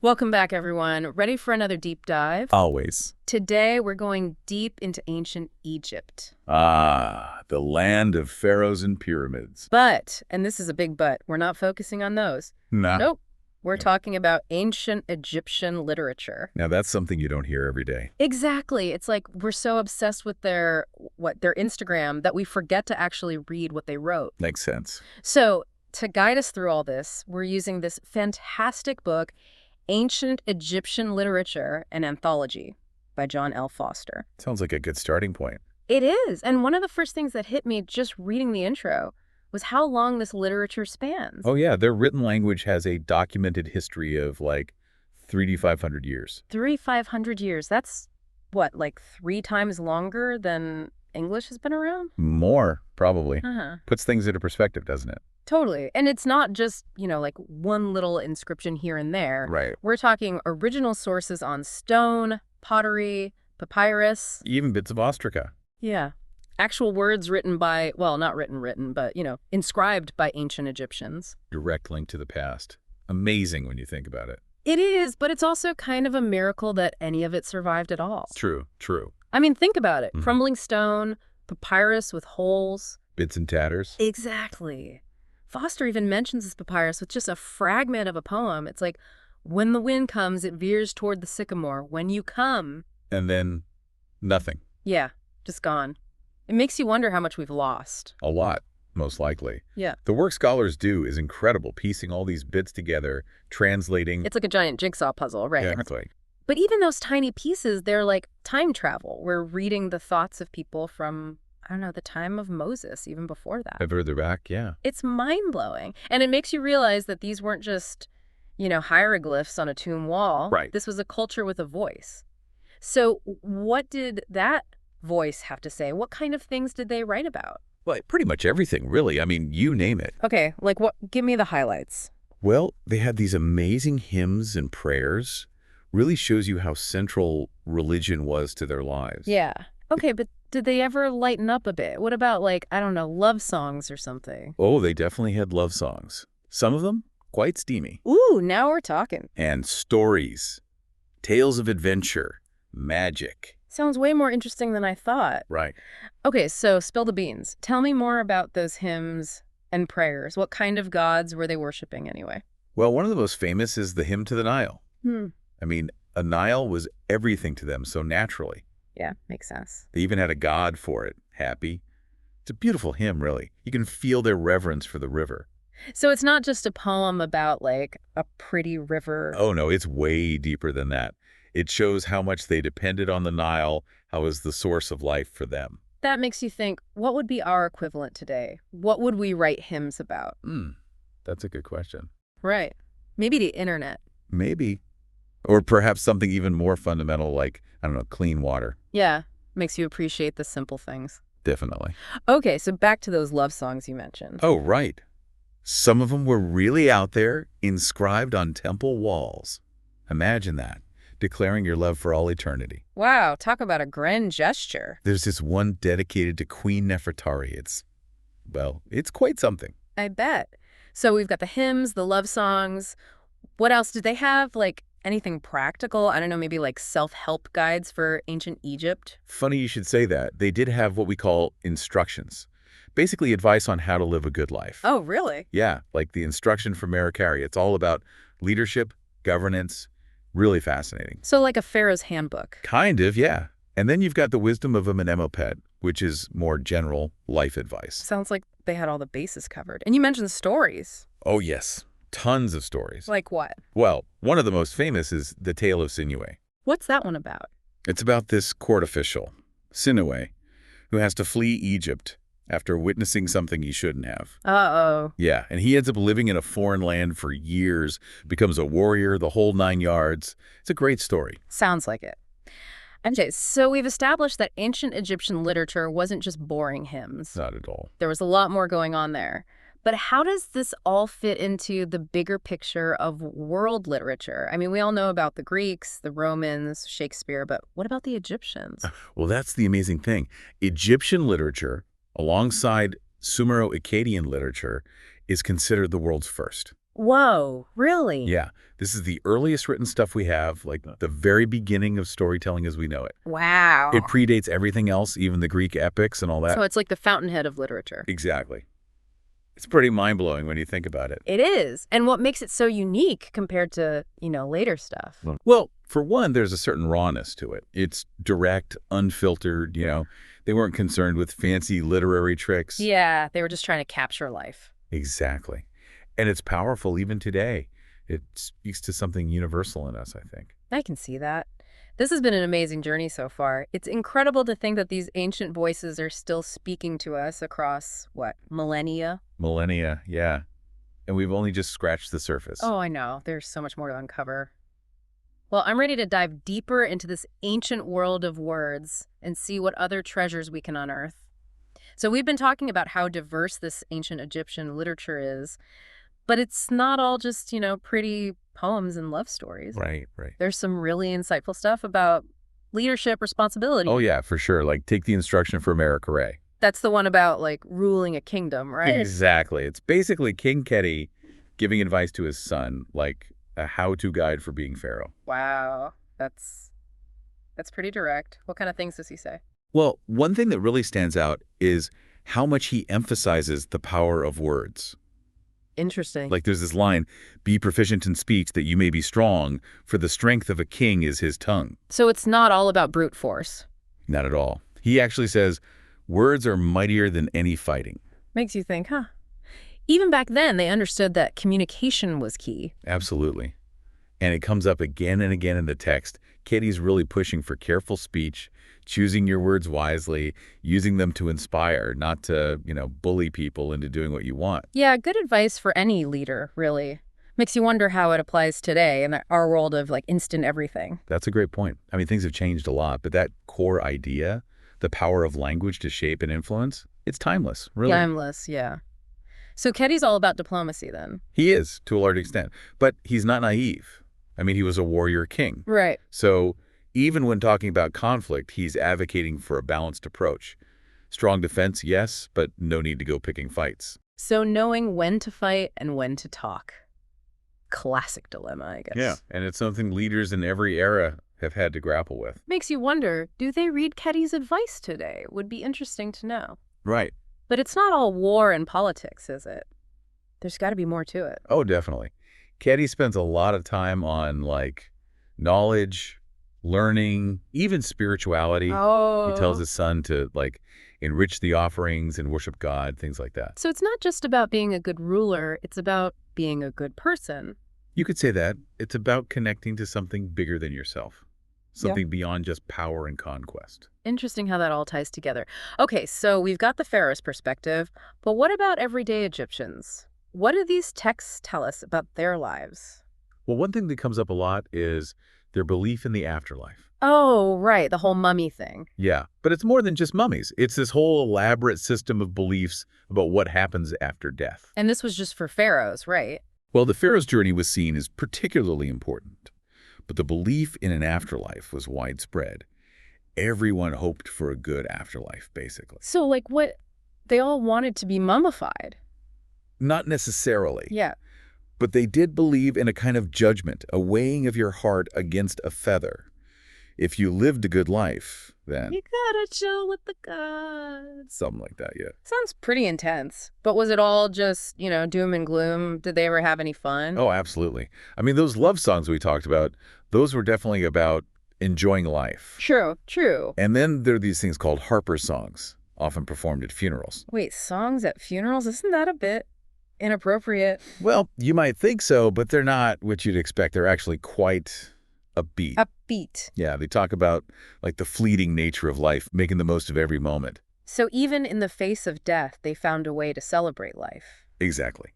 Welcome back, everyone. Ready for another deep dive? Always. Today, we're going deep into ancient Egypt. Ah, the land of pharaohs and pyramids. But, and this is a big but, we're not focusing on those. Nah. Nope. We're No. talking about ancient Egyptian literature. Now, that's something you don't hear every day. Exactly. It's like we're so obsessed with their Instagram that we forget to actually read what they wrote. Makes sense. So, to guide us through all this, we're using this fantastic book, Ancient Egyptian Literature, an Anthology by John L. Foster. Sounds like a good starting point. It is. And one of the first things that hit me just reading the intro was how long this literature spans. Oh, yeah, their written language has a documented history of like 3,500 years. 3,500 years. That's what, like 3 times longer than English has been around? More, probably. Uh-huh. Puts things into perspective, doesn't it? Totally. And it's not just, like one little inscription here and there. Right. We're talking original sources on stone, pottery, papyrus. Even bits of ostraca. Yeah. Actual words written by, well, not written, but, inscribed by ancient Egyptians. Direct link to the past. Amazing when you think about it. It is, but it's also kind of a miracle that any of it survived at all. True. I mean, think about it. Mhm. Crumbling stone, papyrus with holes. Bits and tatters. Exactly. Foster even mentions this papyrus with just a fragment of a poem. It's like, when the wind comes, it veers toward the sycamore. When you come. And then nothing. Yeah, just gone. It makes you wonder how much we've lost. A lot, most likely. Yeah. The work scholars do is incredible, piecing all these bits together, translating. It's like a giant jigsaw puzzle, right? Yeah, exactly. But even those tiny pieces, they're like time travel. We're reading the thoughts of people from, I don't know, the time of Moses, even before that. Further back, yeah. It's mind-blowing. And it makes you realize that these weren't just, hieroglyphs on a tomb wall. Right. This was a culture with a voice. So what did that voice have to say? What kind of things did they write about? Well, pretty much everything, really. I mean, you name it. Okay, like what? Give me the highlights. Well, they had these amazing hymns and prayers. Really shows you how central religion was to their lives. Yeah. Okay, but did they ever lighten up a bit? What about, like, I don't know, love songs or something? Oh, they definitely had love songs. Some of them quite steamy. Ooh, now we're talking. And stories, tales of adventure, magic. Sounds way more interesting than I thought. Right. Okay, so spill the beans. Tell me more about those hymns and prayers. What kind of gods were they worshiping anyway? Well, one of the most famous is the hymn to the Nile. Hmm. I mean, a Nile was everything to them so naturally. Yeah, makes sense. They even had a god for it, Happy. It's a beautiful hymn, really. You can feel their reverence for the river. So it's not just a poem about, like, a pretty river. Oh, no, it's way deeper than that. It shows how much they depended on the Nile, how it was the source of life for them. That makes you think, what would be our equivalent today? What would we write hymns about? That's a good question. Right. Maybe the internet. Maybe. Or perhaps something even more fundamental like, I don't know, clean water. Yeah, makes you appreciate the simple things. Definitely. Okay, so back to those love songs you mentioned. Oh, right. Some of them were really out there, inscribed on temple walls. Imagine that, declaring your love for all eternity. Wow, talk about a grand gesture. There's this one dedicated to Queen Nefertari. It's quite something. I bet. So we've got the hymns, the love songs. What else did they have? Like anything practical? I don't know, maybe like self-help guides for ancient Egypt? Funny you should say that. They did have what we call instructions. Basically advice on how to live a good life. Oh, really? Yeah, like the instruction for Merikari. It's all about leadership, governance. Really fascinating. So like a pharaoh's handbook. Kind of, yeah. And then you've got the wisdom of a Menemopet, which is more general life advice. Sounds like they had all the bases covered. And you mentioned stories. Oh, yes. Tons of stories. Like what? Well, one of the most famous is the Tale of Sinuhe. What's that one about? It's about this court official, Sinuhe, who has to flee Egypt after witnessing something he shouldn't have. Uh-oh. Yeah, and he ends up living in a foreign land for years, becomes a warrior, the whole 9 yards. It's a great story. Sounds like it. Okay, so we've established that ancient Egyptian literature wasn't just boring hymns. Not at all. There was a lot more going on there. But how does this all fit into the bigger picture of world literature? I mean, we all know about the Greeks, the Romans, Shakespeare, but what about the Egyptians? Well, that's the amazing thing. Egyptian literature, alongside Sumero-Akkadian literature, is considered the world's first. Whoa, really? Yeah, this is the earliest written stuff we have, like the very beginning of storytelling as we know it. It Wow. predates everything else, even the Greek epics and all that. So it's like the fountainhead of literature. Exactly. It's pretty mind-blowing when you think about it. It is. And what makes it so unique compared to, later stuff? Well, for one, there's a certain rawness to it. It's direct, unfiltered, They weren't concerned with fancy literary tricks. Yeah, they were just trying to capture life. Exactly. And it's powerful even today. It speaks to something universal in us, I think. I can see that. This has been an amazing journey so far. It's incredible to think that these ancient voices are still speaking to us across, what, millennia? Millennia, yeah. And we've only just scratched the surface. Oh, I know. There's so much more to uncover. Well, I'm ready to dive deeper into this ancient world of words and see what other treasures we can unearth. So we've been talking about how diverse this ancient Egyptian literature is, but it's not all just, pretty poems and love stories. Right, right. There's some really insightful stuff about leadership responsibility. Oh, yeah, for sure. Like, take the instruction for America Ray. That's the one about, like, ruling a kingdom, right? Exactly. It's basically King Keti giving advice to his son, like a how-to guide for being pharaoh. Wow. That's pretty direct. What kind of things does he say? Well, one thing that really stands out is how much he emphasizes the power of words. Interesting. Like there's this line, be proficient in speech that you may be strong, for the strength of a king is his tongue. So it's not all about brute force. Not at all. He actually says, words are mightier than any fighting. Makes you think, huh? Even back then, they understood that communication was key. Absolutely. And it comes up again and again in the text. Keti's really pushing for careful speech, choosing your words wisely, using them to inspire, not to, bully people into doing what you want. Yeah, good advice for any leader, really. Makes you wonder how it applies today in our world of, like, instant everything. That's a great point. I mean, things have changed a lot, but that core idea, the power of language to shape and influence, it's timeless, really. Timeless, yeah. So Keti's all about diplomacy, then? He is, to a large extent. But he's not naive. I mean, he was a warrior king. Right. So even when talking about conflict, he's advocating for a balanced approach. Strong defense, yes, but no need to go picking fights. So knowing when to fight and when to talk. Classic dilemma, I guess. Yeah, and it's something leaders in every era have had to grapple with. Makes you wonder, do they read Keti's advice today? Would be interesting to know. Right. But it's not all war and politics, is it? There's got to be more to it. Oh, definitely. Keti spends a lot of time on, like, knowledge, learning, even spirituality. Oh. He tells his son to, like, enrich the offerings and worship God, things like that. So it's not just about being a good ruler, it's about being a good person. You could say that. It's about connecting to something bigger than yourself, something beyond just power and conquest. Interesting how that all ties together. Okay, so we've got the pharaoh's perspective, but what about everyday Egyptians? What do these texts tell us about their lives? Well, one thing that comes up a lot is their belief in the afterlife. Oh, right, the whole mummy thing. Yeah, but it's more than just mummies. It's this whole elaborate system of beliefs about what happens after death. And this was just for pharaohs, right? Well, the pharaoh's journey was seen as particularly important, but the belief in an afterlife was widespread. Everyone hoped for a good afterlife, basically. So, like, what? They all wanted to be mummified. Not necessarily. Yeah. But they did believe in a kind of judgment, a weighing of your heart against a feather. If you lived a good life, then... You gotta chill with the gods. Something like that, yeah. Sounds pretty intense. But was it all just, doom and gloom? Did they ever have any fun? Oh, absolutely. I mean, those love songs we talked about, those were definitely about enjoying life. True. And then there are these things called Harper songs, often performed at funerals. Wait, songs at funerals? Isn't that a bit inappropriate? Well, you might think so, but they're not what you'd expect. They're actually quite upbeat. Upbeat. Yeah, they talk about, like, the fleeting nature of life, making the most of every moment. So even in the face of death, they found a way to celebrate life. Exactly.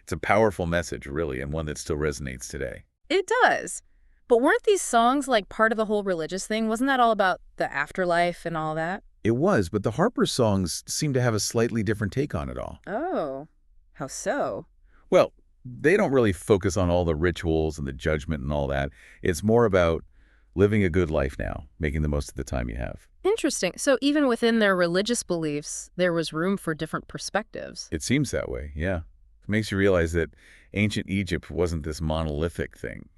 It's a powerful message, really, and one that still resonates today. It does. But weren't these songs like part of the whole religious thing? Wasn't that all about the afterlife and all that? It was, but the Harper songs seem to have a slightly different take on it all. Oh, how so? Well, they don't really focus on all the rituals and the judgment and all that. It's more about living a good life now, making the most of the time you have. Interesting. So even within their religious beliefs, there was room for different perspectives. It seems that way, yeah. It makes you realize that ancient Egypt wasn't this monolithic thing,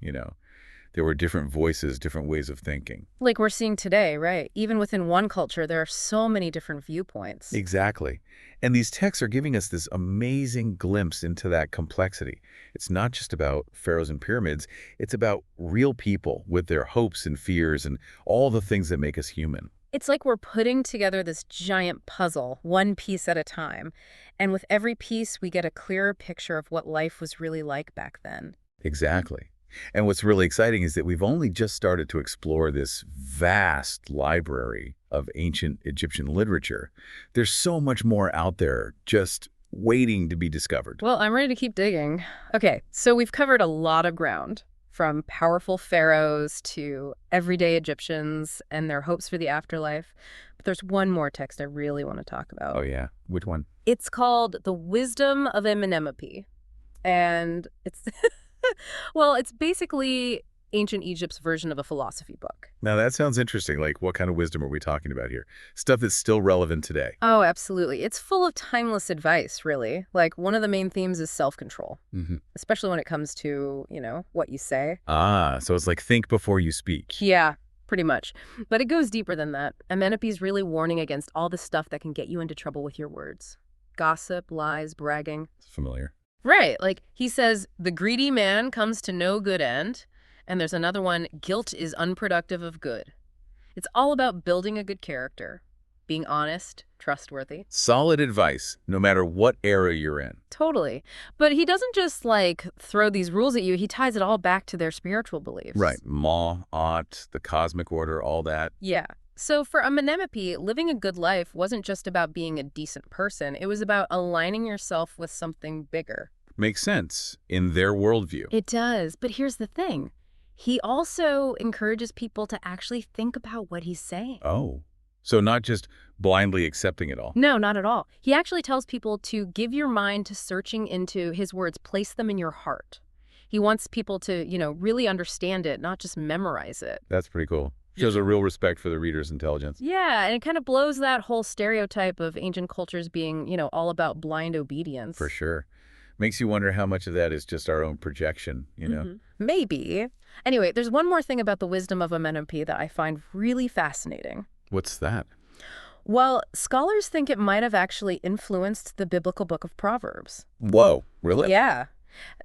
There were different voices, different ways of thinking. Like we're seeing today, right? Even within one culture, there are so many different viewpoints. Exactly. And these texts are giving us this amazing glimpse into that complexity. It's not just about pharaohs and pyramids. It's about real people with their hopes and fears and all the things that make us human. It's like we're putting together this giant puzzle, one piece at a time. And with every piece, we get a clearer picture of what life was really like back then. Exactly. And what's really exciting is that we've only just started to explore this vast library of ancient Egyptian literature. There's so much more out there just waiting to be discovered. Well, I'm ready to keep digging. Okay, so we've covered a lot of ground, from powerful pharaohs to everyday Egyptians and their hopes for the afterlife. But there's one more text I really want to talk about. Oh, yeah? Which one? It's called The Wisdom of Amenemope. And it's, well, it's basically ancient Egypt's version of a philosophy book. Now, that sounds interesting. Like, what kind of wisdom are we talking about here? Stuff that's still relevant today. Oh, absolutely. It's full of timeless advice, really. Like, one of the main themes is self-control, especially when it comes to, what you say. Ah, so it's like think before you speak. Yeah, pretty much. But it goes deeper than that. Amenepe's really warning against all the stuff that can get you into trouble with your words. Gossip, lies, bragging. Familiar. Right. Like, he says, the greedy man comes to no good end. And there's another one, guilt is unproductive of good. It's all about building a good character, being honest, trustworthy. Solid advice, no matter what era you're in. Totally. But he doesn't just, throw these rules at you. He ties it all back to their spiritual beliefs. Right. Ma, Ot, the cosmic order, all that. Yeah. So for Amenemope, living a good life wasn't just about being a decent person. It was about aligning yourself with something bigger. Makes sense in their worldview. It does. But here's the thing. He also encourages people to actually think about what he's saying. Oh. So not just blindly accepting it all. No, not at all. He actually tells people to give your mind to searching into his words, place them in your heart. He wants people to, really understand it, not just memorize it. That's pretty cool. Shows a real respect for the reader's intelligence. Yeah, and it kind of blows that whole stereotype of ancient cultures being, all about blind obedience. For sure. Makes you wonder how much of that is just our own projection, Maybe. Anyway, there's one more thing about the wisdom of Amenemope that I find really fascinating. What's that? Well, scholars think it might have actually influenced the biblical book of Proverbs. Whoa, really? Yeah.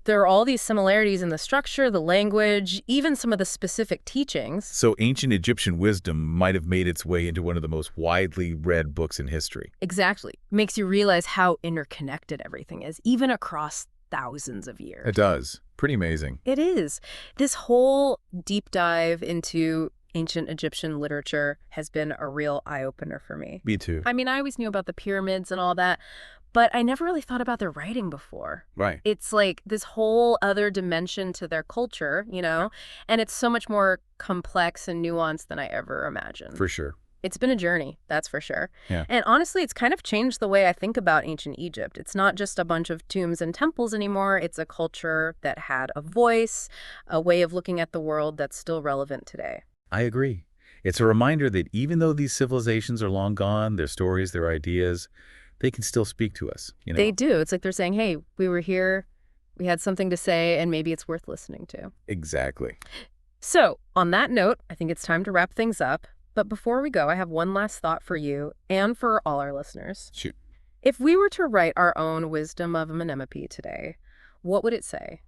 There are all these similarities in the structure, the language, even some of the specific teachings. So ancient Egyptian wisdom might have made its way into one of the most widely read books in history. Exactly. Makes you realize how interconnected everything is, even across thousands of years. It does. Pretty amazing. It is. This whole deep dive into ancient Egyptian literature has been a real eye-opener for me. Me too. I mean, I always knew about the pyramids and all that, but I never really thought about their writing before. Right. It's like this whole other dimension to their culture, and it's so much more complex and nuanced than I ever imagined. For sure. It's been a journey, that's for sure. Yeah. And honestly, it's kind of changed the way I think about ancient Egypt. It's not just a bunch of tombs and temples anymore. It's a culture that had a voice, a way of looking at the world that's still relevant today. I agree. It's a reminder that even though these civilizations are long gone, their stories, their ideas, they can still speak to us. They do. It's like they're saying, hey, we were here, we had something to say, and maybe it's worth listening to. Exactly. So, on that note, I think it's time to wrap things up. But before we go, I have one last thought for you and for all our listeners. Shoot. If we were to write our own wisdom of Amenemope today, what would it say?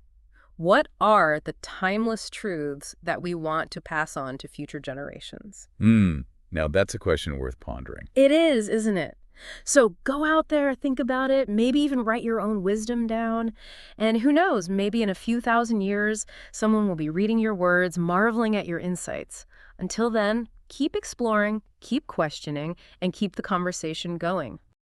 What are the timeless truths that we want to pass on to future generations? Now that's a question worth pondering. It is, isn't it? So go out there, think about it, maybe even write your own wisdom down. And who knows, maybe in a few thousand years, someone will be reading your words, marveling at your insights. Until then, keep exploring, keep questioning, and keep the conversation going.